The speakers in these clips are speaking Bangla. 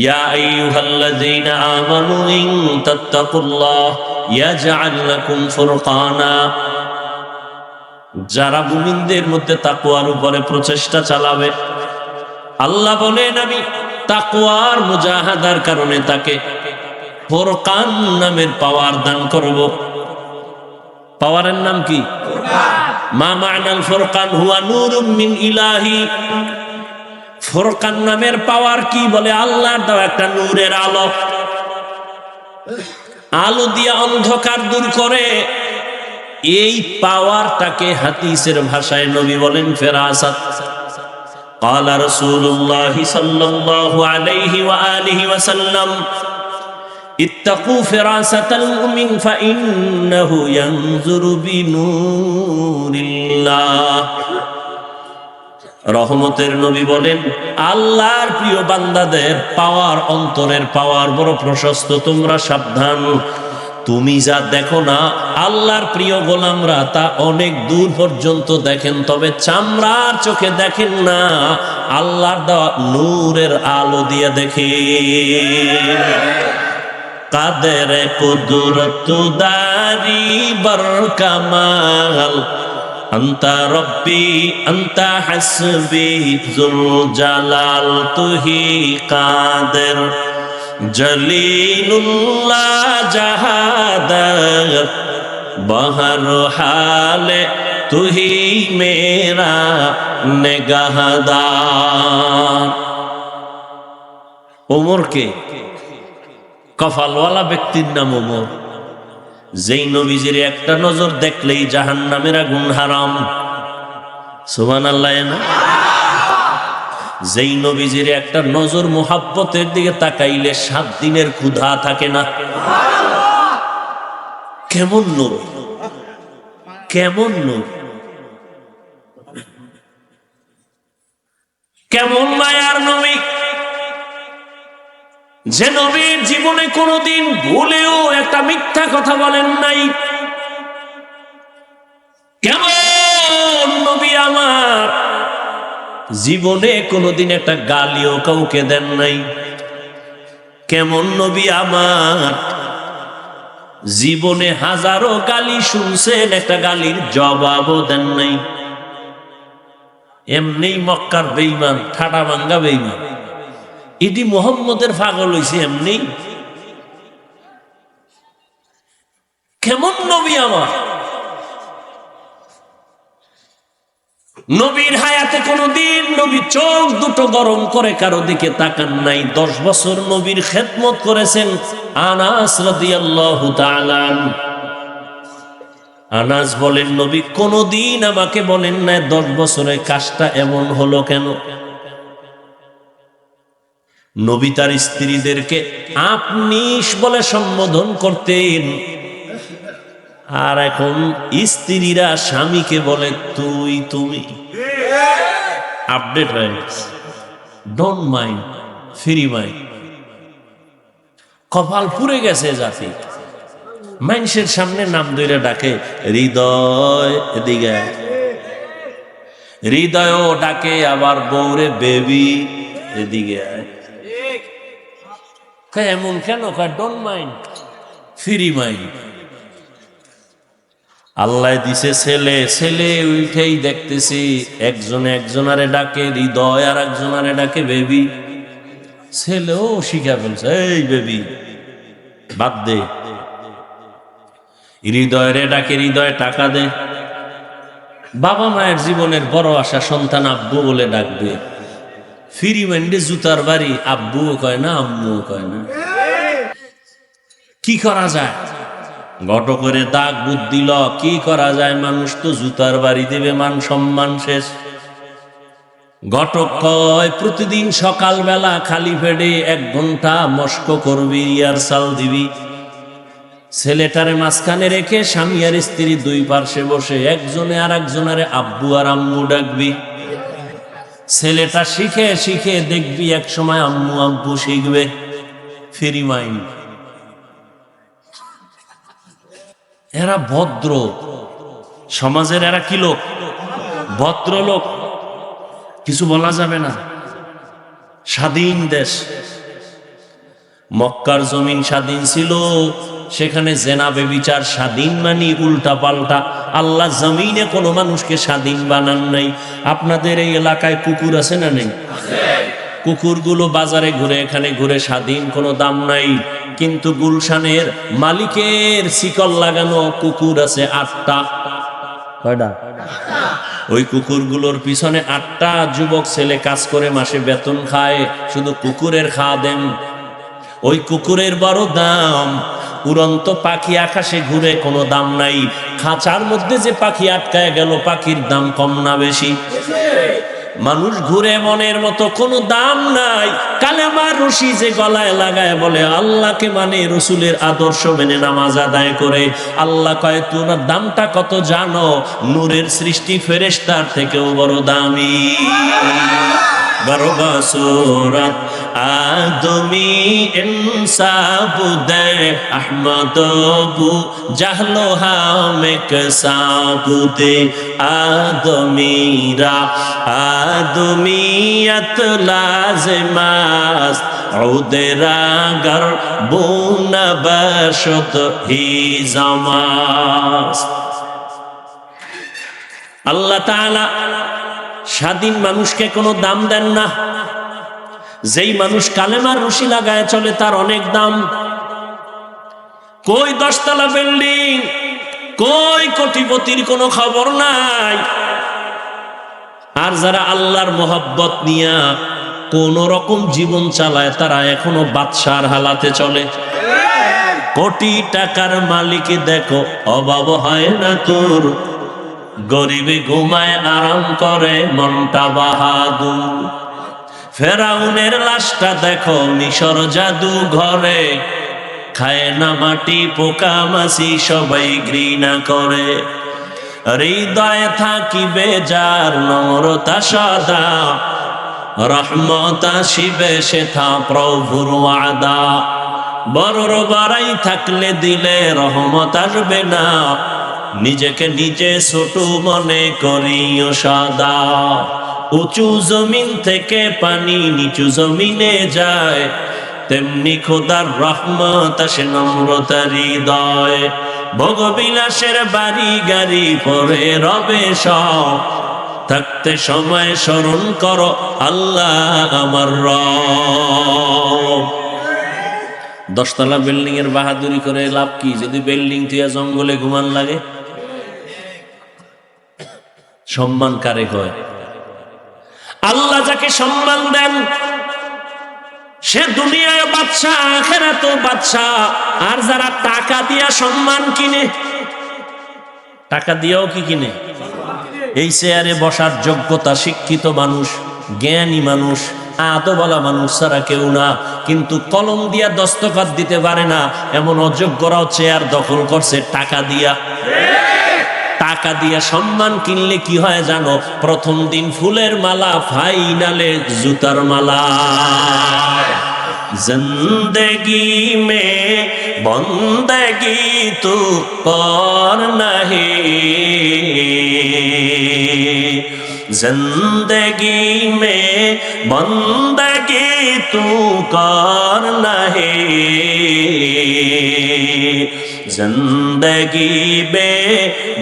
ইয়া আইয়ুহাল্লাযীনা আমানু ইন তাত্তাকুল্লাহ ইয়াজআল লাকুম ফুরকানা। যারা মুমিনদের মধ্যে তাকওয়ার উপরে প্রচেষ্টা চালাবে, আল্লাহ বলেন আমি তাকওয়ার মুজাহাদার কারণে তাকে ফুরকান নামের পাওয়ার দান করব। পাওয়ারের নাম কি? মা মা'নাল ফুরকান হুয়া নূরুম মিন ইলাহি। ফুরকান নামের পাওয়ার কি? বলে আল্লাহর দেওয়া একটা নূরের আলো, আলো দিয়ে অন্ধকার দূর করে। এই পাওয়ারটাকে হাদিসের ভাষায় নবী বলেন ফেরাসাত। قال رسول الله صلى الله عليه وآله وسلم اتقوا فراسة المؤمن فإنه ينظر بنور الله। রহমতের নবী বলেন আল্লাহর প্রিয় বান্দাদের পাওয়ার, অন্তরের পাওয়ার বড় প্রশস্ত, তোমরা সাবধান। তুমি যা দেখো না আল্লাহর প্রিয় গোলামরা তা অনেক দূর পর্যন্ত দেখেন, তবে চামড়ার চোখে দেখেন না, আল্লাহর দেওয়া নূরের আলো দিয়ে দেখে। কাদের কুদরত দারি বর কামাল আন্তা রব্বি আন্তা হাসবি যুল জালাল তুহি কাদের জলিলুল্লাহ জাহাদার বহর হালে তুহি মেরা নেগাহদার। ওমরকে কপালওয়ালা ব্যক্তির নাম ওমর, যেই নবীজির একটা নজর দেখলেই জাহান্নামের আগুন হারাম। সুবহানাল্লাহ না? যেই নবীজির একটা নজর মুহাব্বতের দিকে তাকাইলে 7 দিনের ক্ষুধা থাকে না। কেমন নবী, কেমন নবী, কেমন মায়ার নবী, যে নবীর জীবনে কোনোদিন ভুলেও একটা মিথ্যা কথা বলেন নাই। কেমন নবী আমার, জীবনে কোনোদিন একটা গালিও কাউকে দেন নাই। কেমন নবী আমার, জীবনে হাজারো গালি শুনছেন, একটা গালির জবাবও দেন নাই। এমনি মক্কার বেঈমান, ঠাডা ভাঙ্গা বেঈমান, এটি মুহাম্মদের পাগল হইছে এমনি। কেমন নবী আমার, নবীর হায়াতে কোনদিন নবী চোখ দুটো গরম করে কারো দিকে তাকান নাই। 10 বছর নবীর খেদমত করেছেন আনাস রাদিয়াল্লাহু তাআলা। আনাস বলেন নবী কোনদিন আমাকে বলেন না 10 বছরে কাজটা এমন হলো কেন। নবী তার স্ত্রীদেরকে আপনি বলে সম্বোধন করতেন, আর এখন স্ত্রীরা স্বামীকে বলে তুই, তুমি। আপডেট হয়ে গেছে, ডোন্ট মাইন্ড, ফ্রি মাইন্ড। কপাল পুড়ে গেছে জাতি। মানুষের সামনে নাম ধরে ডাকে হৃদয়, এদিকে হৃদয়ও ডাকে, আবার বউরে বেবি, এদিকে এমন কেন? Don't mind, free mind. আল্লাহ দিছে ছেলে, ছেলে উঠেই দেখতেছি একজনে একজনারে ডাকে হৃদয়, আর একজনারে ডাকে বেবি। ছেলেও শিখা ফেলছে এই বেবি বাদ দে। হৃদয় ডাকে হৃদয় টাকা দে। বাবা মায়ের জীবনের বড় আশা সন্তান আব্বু বলে ডাকবে। ফ্রি মাইন্ডে জুতার বাড়ি, আব্বুও কয় না আম্মুও কয় না। কি করা যায়? ঘট করে দাগ বুদ্ধি ল, কি করা যায়? মানুষ তো জুতার বাড়ি দেবে, মান সম্মান শেষ। ঘটক কয় প্রতিদিন সকালবেলা খালি পেটে 1 ঘন্টা মস্ক করবি, রিহার্সাল দিবি। ছেলেটারে মাঝখানে রেখে স্বামী আর স্ত্রী 2 পার্শ্বে বসে একজনে আর একজনারে আব্বু আর আম্মু ডাকবি। ছেলেটা শিখে শিখে দেখবি এক সময় আম্মু আব্বু শিখবে। Free mind. এরা ভদ্র সমাজের, এরা কি লোক? ভদ্র লোক, কিছু বলা যাবে না। স্বাধীন দেশ, মক্কার জমিন স্বাধীন ছিল, সেখানে জেনা বেবিচার স্বাধীন মানে উল্টা পাল্টা। আল্লাহ জমিনে কোনো মানুষকে স্বাধীন বানান নাই। আপনাদের এই এলাকায় কুকুর আছে না নেই? কুকুরগুলো বাজারে ঘুরে এখানে ঘুরে, স্বাধীন, কোনো দাম নাই। কিন্তু গুলশানের মালিকের শিকল লাগানো কুকুর আছে 8টা। কয়টা? ওই কুকুরগুলোর পিছনে 8টা যুবক ছেলে কাজ করে মাসে বেতন খায়, শুধু কুকুরের খাদেম। ওই কুকুরের বড় দাম। উড়ন্ত পাখি আকাশে ঘুরে, কোনো দাম নাই। খাঁচার মধ্যে যে পাখি আটকায় গেল, পাখির দাম কম না বেশি? মানুষ ঘুরে মনের মতো, কোনো দাম নাই। কালেমার রশি যে গলায় লাগায় বলে আল্লাহকে মানে, রসুলের আদর্শ মেনে নামাজ আদায় করে, আল্লাহ কয় তোর দামটা কত জানো? নূরের সৃষ্টি ফেরেশতার থেকেও বড় দামি। বড় বাসুরাত আদমি ইনসাফ দে আহমদ বু জাহলো হামেক সাবুদে আদমিরা আদমিয়ত লাজমাস উদেরা গর বুনা বশত হি জামাস। আল্লাহ তাআলা স্বাধীন মানুষকে কোনো দাম দেন না। যেই মানুষ কালেমার রশি লাগায় চলে তার অনেক দাম। কই 10 তলা বিল্ডিং, কই কোটিপতির কোনো খবর নাই। আর যারা আল্লাহর মোহাব্বত নিয়া কোন রকম জীবন চালায়, তারা এখনো বাদশার হালাতে চলে। কোটি টাকার মালিক দেখো, অভাব হয় না তোর। গরিবে ঘুমায় আরাম করে, মনটা বাহাদুর। ফেরাউনের লাশটা দেখো, মিশর জাদু ঘরে। খায় না মাটি, পোকা মাছি সবাই ঘৃণা করে। হৃদয়ে থাকিবে যার নম্রতা সদা, রহমত আসিবে সেথা প্রভুর ওয়াদা। বড়র বাড়াই থাকলে দিলে রহমত আসবে না, নিজেকে নিজে ছোট মনে করিও সদা। উঁচু জমিন থেকে পানি নিচু জমিনে যায়, তেমনি খোদার রহমত আসে নম্রতার হৃদয়। ভোগবিলাসের বাড়ি গাড়ি পরে রবে সব, থাকতে সময় স্মরণ করো আল্লাহ আমার রব। 10 তলা বিল্ডিং এর বাহাদুরি করে লাভ কি, যদি বিল্ডিং তুইয়া জঙ্গলে ঘুমান লাগে? সম্মান কারে কয়? আল্লাহ যাকে সম্মান দেন সে দুনিয়ায় বাদশা, আখিরাতেও বাদশা। আর যারা টাকা দিয়া সম্মান কিনে, টাকা দিয়েও কি কিনে? এই চেয়ারে বসার যোগ্যতা শিক্ষিত মানুষ, জ্ঞানী মানুষ, আদওয়ালা মানুষ ছাড়া কেউ না। কিন্তু কলম দিয়া দস্তখত দিতে পারে না এমন অযোগ্যরাও চেয়ার দখল করছে টাকা দিয়া। টাকা দিয়া সম্মান কিনলে কি হয় জানো? প্রথম দিন ফুলের মালা, ফাইনালে জুতার মালা। জিন্দগি মে বন্দগি তু কর নাহি, जिंदगी में बंदगी तू कर नहीं, जिंदगी में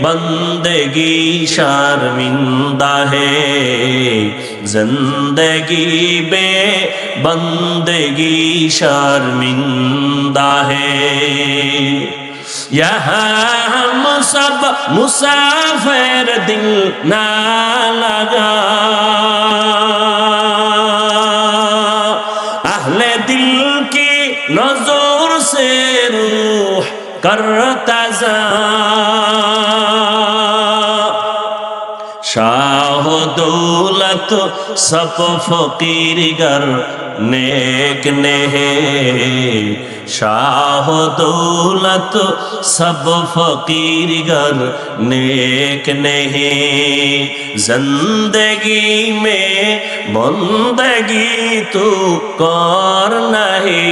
बंदगी शर्मिंदा है, जिंदगी में बंदगी शर्मिंदा है। यहाँ हम सब मुसाफिर दिल ना लगा, अहले दिल की नजर से रूह करता जा, शाह दौलत सब फकीर गर नेक ने है, शाह दौलत सब फकीर गर नेक नहीं, जिंदगी में बंदगी तू कर नहीं,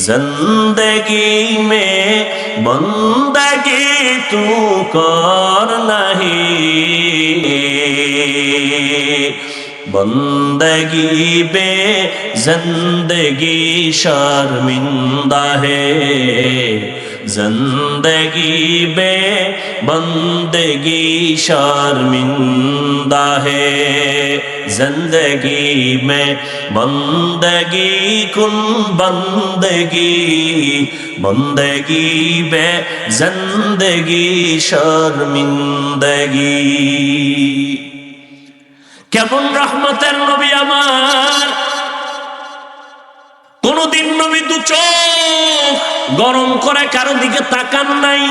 जिंदगी में बंदगी तू कर नहीं, बंदगी बे जिंदगी शर्मिंदा है, जिंदगी बे बंदगी शर्मिंदा है, जिंदगी में बंदगी कुन बंदगी, बंदगी बे जिंदगी शर्मिंदगी। কেমন রহমতের নবী আমার, কোনদিন নবী দু চোখ গরম করে কারো দিকে তাকান নাই।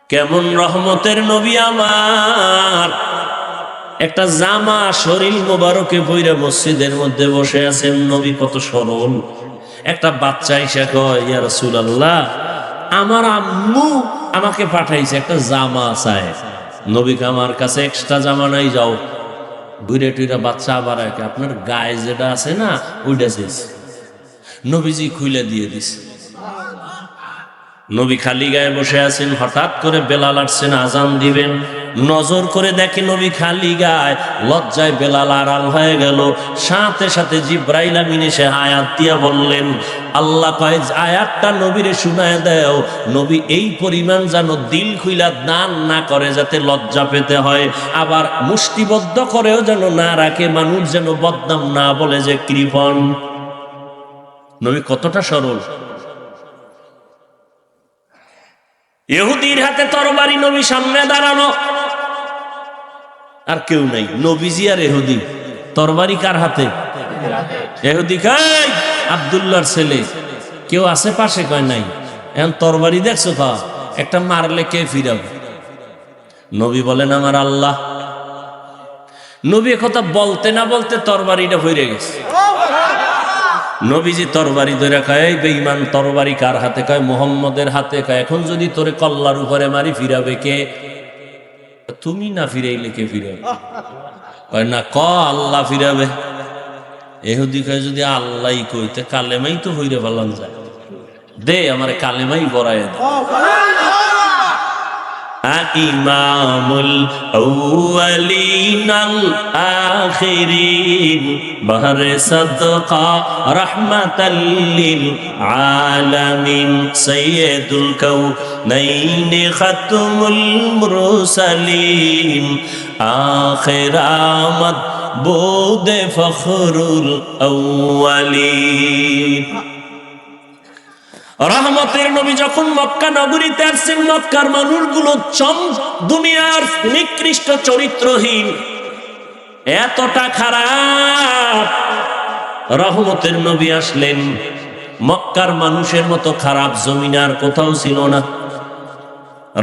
কেমন রহমতের নবী আমার, একটা জামা শরীর মোবারকে পইরা মসজিদের মধ্যে বসে আছেন, নবী কত সরল। একটা বাচ্চা এসে কয়, ইয়া রাসূলুল্লাহ, আমার আম্মু আমাকে পাঠাইছে, একটা জামা চায়। নবীকে আমার কাছে এক্সট্রা জামা নাই, যাও ঘুরে টুইরা বাচ্চা আবার একে আপনার গায়ে যেটা আছে না ওইটা চেয়েছে। নবীজি খুলে দিয়ে দিছে। নবী খালি গায়ে বসে আছেন, হঠাৎ করে বেলাল আসছেন আজান দিবেন, নজর করে দেখে নবী খালি গায়ে, লজ্জায় বেলাল আড়াল হয়ে গেল। সাথে সাথে জিব্রাইল আমিন এসে আয়াত দিয়া বললেন, আল্লাহ কয় আয়াতটা নবীরে শুনায় দাও, নবী এই পরিমাণ যেন দিল খুইলা দান না করে যাতে লজ্জা পেতে হয়, আবার মুষ্টিবদ্ধ করেও যেন না রাখে, মানুষ যেন বদনাম না বলে যে কৃপণ। নবী কতটা সরল। ইহুদির হাতে তরবারি, নবী সামনে দাঁড়ানো, আর কেউ নাই, নবীজি আর ইহুদি। তরবারি কার হাতে? ইহুদি কয় আব্দুল্লাহর ছেলে, কেউ আছে পাশে? কয় নাই। এখন তরবারি দেখছো তা, একটা মারলে কে ফিরাবে? নবী বলেন আমার আল্লাহ। নবী কথা বলতে না বলতে তরবারিটা হয়ে গেছে। নবীজি তরবারি ধরে কয়, বেঈমান তরবারি কার হাতে? কয় মুহাম্মদের হাতে। কয় এখন যদি তোরে কল্লার উপরে মারি ফিরাবে কে? তুমি না ফিরাইলে কে ফিরাবে? কয় না, ক আল্লাহ ফিরাবে। ইহুদি কয় যদি আল্লাহই কইতে কালেমাই তো হইরে ফেলান যায়, দে আমারে কালেমাই বড়ায় দে। ইমামুল আউয়ালিন আল আখিরিন বাহরে সাদকা রাহমাতাল লিল আলামিন সাইয়্যিদুল কাউনাইন খাতমুল মুরসালিন আখির আমদ বুদে ফখরুল আউয়ালিন। রহমতের নবী যখন মক্কা নগরীতে আসছেন, মক্কার মানুষগুলো দুনিয়ার নিকৃষ্ট চরিত্রহীন, এতটা খারাপ। রহমতের নবী আসলেন, মক্কার মানুষের মতো খারাপ জমিন আর কোথাও ছিল না।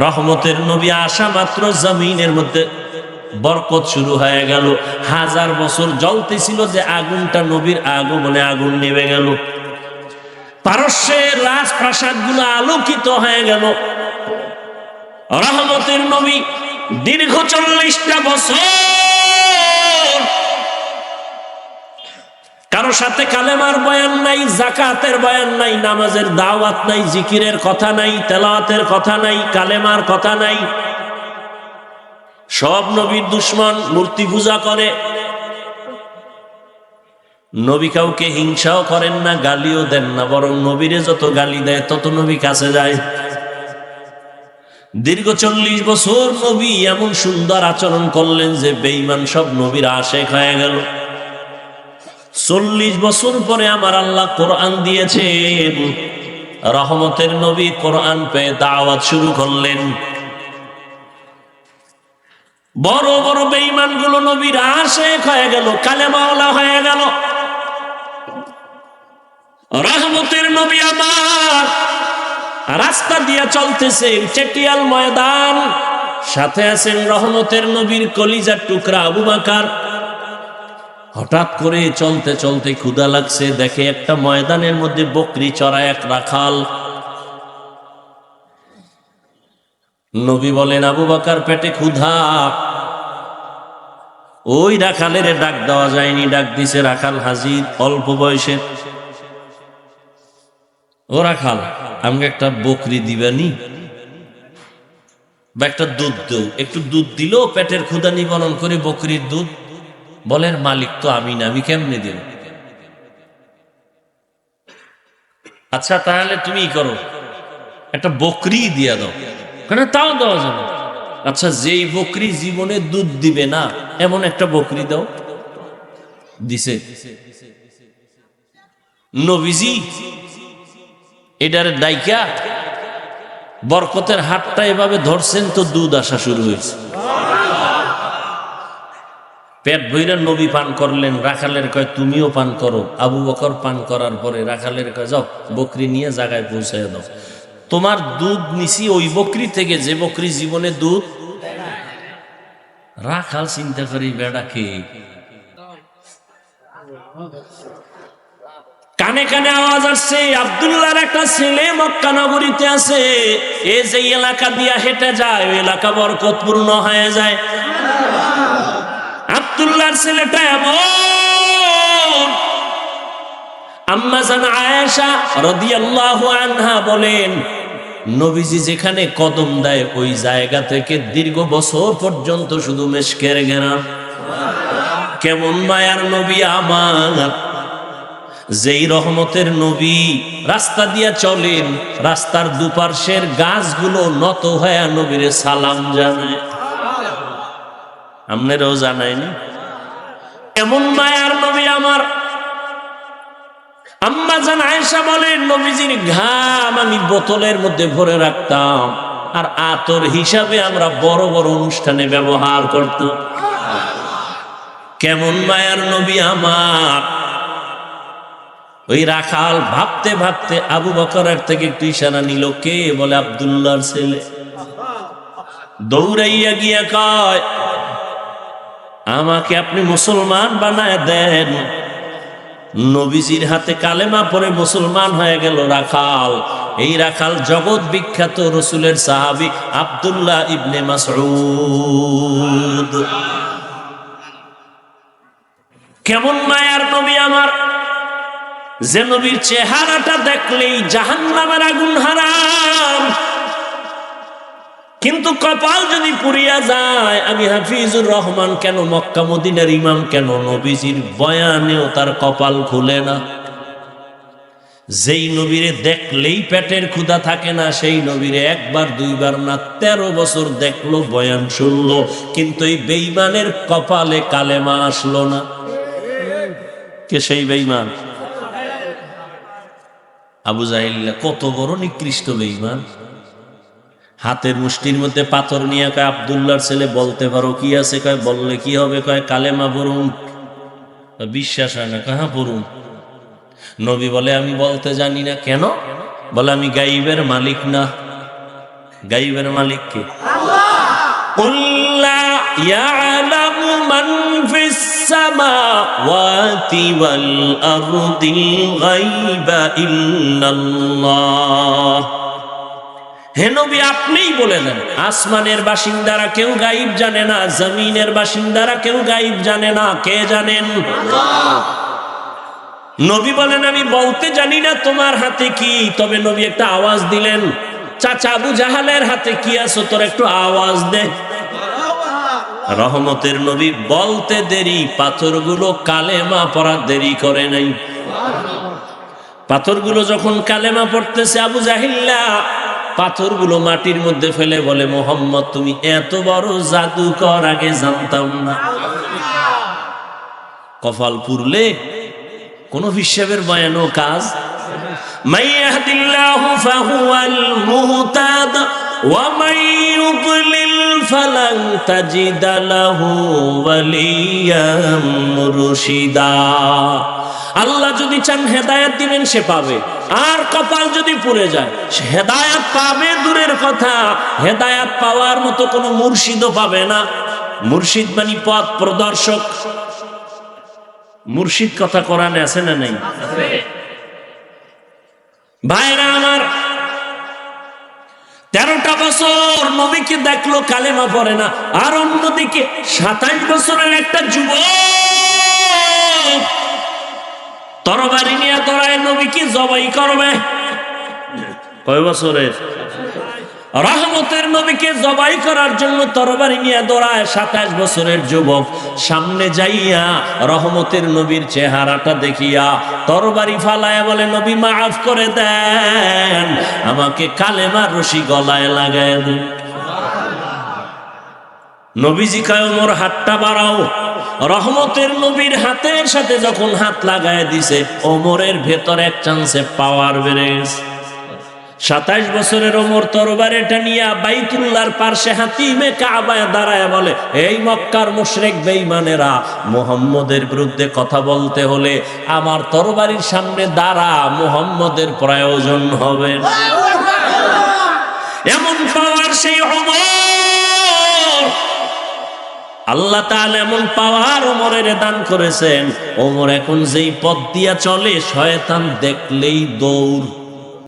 রহমতের নবী আসা মাত্র জমিনের মধ্যে বরকত শুরু হয়ে গেল। 1000 বছর জ্বলতেছিল যে আগুনটা, নবীর আগমনে আগুন নেমে গেল। পারস্যের রাজপ্রাসাদ গুলো আলোকিত হয়ে গেল। রহমতের নবী দীর্ঘ 40টা বছর কারো সাথে কালেমার বয়ান নাই, যাকাতের বয়ান নাই, নামাজের দাওয়াত নাই, জিকিরের কথা নাই, তেলাওয়াতের কথা নাই, কালেমার কথা নাই। সব নবীর দুশমন, মূর্তি পূজা করে। নবী কাউকে হিংসাও করেন না, গালিও দেন না, বরং নবীরে যত গালি দেয় তত নবী কাছে যায়। দীর্ঘ 40 বছর নবী এমন সুন্দর আচরণ করলেন যে বেঈমান সব নবীর আশেক হয়ে গেল। 40 বছর পরে আমার আল্লাহ কোরআন দিয়েছেন। রহমতের নবী কোরআন পেয়ে দাওয়াত শুরু করলেন। বড় বড় বেঈমান গুলো নবীর আশেক হয়ে গেল, কালেমাওয়ালা হয়ে গেল। রহমতের নবী আমার রাস্তা দিয়ে চলতেছেন, চেটিয়াল ময়দান, সাথে আছেন রহমতের নবীর কলিজার টুকরা আবু বকর। হঠাৎ করে চলতে চলতে ক্ষুধা লাগছে, দেখে একটা ময়দানের মধ্যে বকরি চড়ায় এক রাখাল। নবী বলেন, আবু বকর পেটে ক্ষুধা। ওই রাখালের ডাক দেওয়া যায়নি, ডাক দিছে রাখাল হাজির, অল্প বয়সে। ও রাখাল, আমাকে একটা বকরি দিবানি বা একটা দুধ দেও। একটু দুধ দিল, পেটের ক্ষুধা নিবারণ করে বকরির দুধ। বলেন মালিক তো আমি না, আমি কেমনে দিব? আচ্ছা তাহলে তুমি করো, একটা বকরি দিয়া দাও। কেন? তাও দেওয়া যাবে। আচ্ছা যেই বকরি জীবনে দুধ দিবে না এমন একটা বকরি দাও। দিছে। নবীজি এটার ডাইকা বরকতের হাতটা এভাবে ধরছেন তো দুধ আসা শুরু হয়েছে। পেট ভইরা নবী পান করলেন। রাখালের কয় তুমিও পান করো। আবু বকর পান করার পরে রাখালের কয় যাও বকরি নিয়ে জায়গায় পৌঁছায় দাও। তোমার দুধ নিছি ওই বকরি থেকে যে বকরি জীবনে দুধ। রাখাল চিন্তা করি বেড়া খেয়ে কানে কানে আওয়াজ আসছে আব্দুল্লাহর একটা ছেলে মক্কা নগরীতে আছে। এ যে এলাকা দিয়া হেঁটে যায় ওই এলাকা বরকতপূর্ণ হয়ে যায়। আব্দুল্লাহর ছেলেটা এমন। আম্মা জান আয়েশা রাদিয়াল্লাহু আনহা বলেন নবীজি যেখানে কদম দেয় ওই জায়গা থেকে দীর্ঘ বছর পর্যন্ত শুধু মেশকের ঘেরা। কেমন মায়ার নবী আমার, যেই রহমতের নবী রাস্তা দিয়া চলেন রাস্তার দুপার্শ্বের গাছগুলো নত হয়ে নবীরে সালাম জানায়। আপনারাও জানায়নি? এমন মায়ার নবী আমার। আম্মা জান আয়েশা বলেন নবীজির ঘাম আমি বোতলের মধ্যে ভরে রাখতাম আর আতর হিসাবে আমরা বড় বড় অনুষ্ঠানে ব্যবহার করতাম। কেমন মায়ার নবী আমার। ওই রাখাল ভাবতে ভাবতে আবু বকরের থেকে একটু ইশারা নিল। কে? বলে আব্দুল্লাহর ছেলে। দৌড়াইয়া গিয়া কয় আমাকে আপনি মুসলমান বানায় দেন। নবীজির হাতে কালেমা পড়ে মুসলমান হয়ে গেল রাখাল। এই রাখাল জগৎ বিখ্যাত রসুলের সাহাবী আব্দুল্লাহ ইবনে মাসউদ। কেমন মায়ার নবী আমার, যে নবীর চেহারাটা দেখলেই জাহান্নামের আগুন হারাম। কিন্তু কপাল যদি পুড়িয়া যায়, আমি হাফিজুর রহমান কেন, মক্কা মদিনার ইমাম কেন, নবীজির বয়ানেও তার কপাল খুলে না। যেই নবীরে দেখলেই পেটের ক্ষুধা থাকে না, সেই নবীরে একবার দুইবার না 13 বছর দেখলো, বয়ান শুনলো, কিন্তু এই বেঈমানের কপালে কালেমা আসলো না। কে সেই বেঈমান? আবু জাহেল। কত বড় নিকৃষ্ট বেঈমান। হাতের মুষ্টির মধ্যে পাথর নিয়ে কয় আব্দুল্লাহর ছেলে বলতে পারো কি আছে? কয় বললে কি হবে? কয় কালেমা পড়ুন। বিশ্বাস হয় না। কাহা পড়ুন? নবী বলে আমি বলতে জানি না। কেন? বলে আমি গাইবের মালিক না। গাইবের মালিক কে? কুল লা ইয়ালামু মান ফিস সামাওয়াতি ওয়াল আরদিল গায়বা ইল্লাল্লাহ। হে নবী আপনিই বলে দেন, আসমানের বাসিন্দারা কেউ গায়েব জানে না, জমিনের বাসিন্দারা কেউ গায়েব জানে না। কে জানেন? নবী বলেন আমি বলতে জানি না তোমার হাতে কি। তবে নবী একটা আওয়াজ দিলেন, চাচা আবু জাহালের হাতে কি আছে তোর একটু আওয়াজ দে। রহমতের নবী বলতে দেরি, পাথরগুলো কালেমা পড়া দেরি করে নাই। পাথরগুলো যখন কালেমা পড়তেছে, আবু জাহিল্লা পাথরগুলো মাটির মধ্যে ফেলে বলে মোহাম্মদ তুমি এত বড় জাদুকর, আগে জানতাম না। কপাল পুরলে কোন হিসাবের বয়ানও কাজ। মাইয়াহদিল্লাহু ফাহুয়াল মুহতাদ ওয়া মান ইউদ্লিল ফালান তাজিদা লাহু ওয়ালিয়াম মুরশিদা। আল্লাহ যদি চান হেদায়েত দিবেন সে পাবে, আর কপাল যদি পুড়ে যায় সে হেদায়েত পাবে দূরের কথা, হেদায়েত পাওয়ার মতো কোনো মুর্শিদও পাবে না। মুর্শিদ মানে পথ প্রদর্শক। মুর্শিদ কথা কোরআনে আছে না নাই? ভাইরা আমার, 13টা বছর নবীকে দেখলো কালেমা পড়ে না, আর অন্যদিকে 27 বছরের একটা যুবক তরবারি নিয়ে দৌড়ায় নবীকে জবাই করবে। কয় বছরের? রহমতের নবীকে জবাই করার জন্য তরবারি নিয়ে দৌড়ায় 27 বছরের যুবক। সামনে যাইয়া রহমতের নবীর চেহারাটা দেখিয়া তরবারি ফালায় বলে, নবী মাফ করে দেন, আমাকে কালেমার রশি গলায় লাগায় দেন। নবীজি কয়, ওমর হাতটা বাড়াও। রহমতের নবীর হাতের সাথে যখন হাত লাগায় দিছে, ওমরের ভেতর এক চান্সে পাওয়ার বেড়ে গেছে। 27 বছরের ওমর তরবারিটা নিয়ে বাইতুল্লাহর পার্শ্বে হাতিমে কাবায় দাঁড়ায় বলে, এই মক্কার মুশরিক বেঈমানেরা, মুহাম্মদের বিরুদ্ধে কথা বলতে হলে আমার তরবারির সামনে দাঁড়া, মুহাম্মদের প্রয়োজন হবে না। এমন পাওয়ার সেই ওমর, আল্লাহ তাআলা এমন পাওয়ার ওমরের দান করেছেন। ওমর এখন যেই পথ দিয়া চলে, শয়তান দেখলেই দৌড়।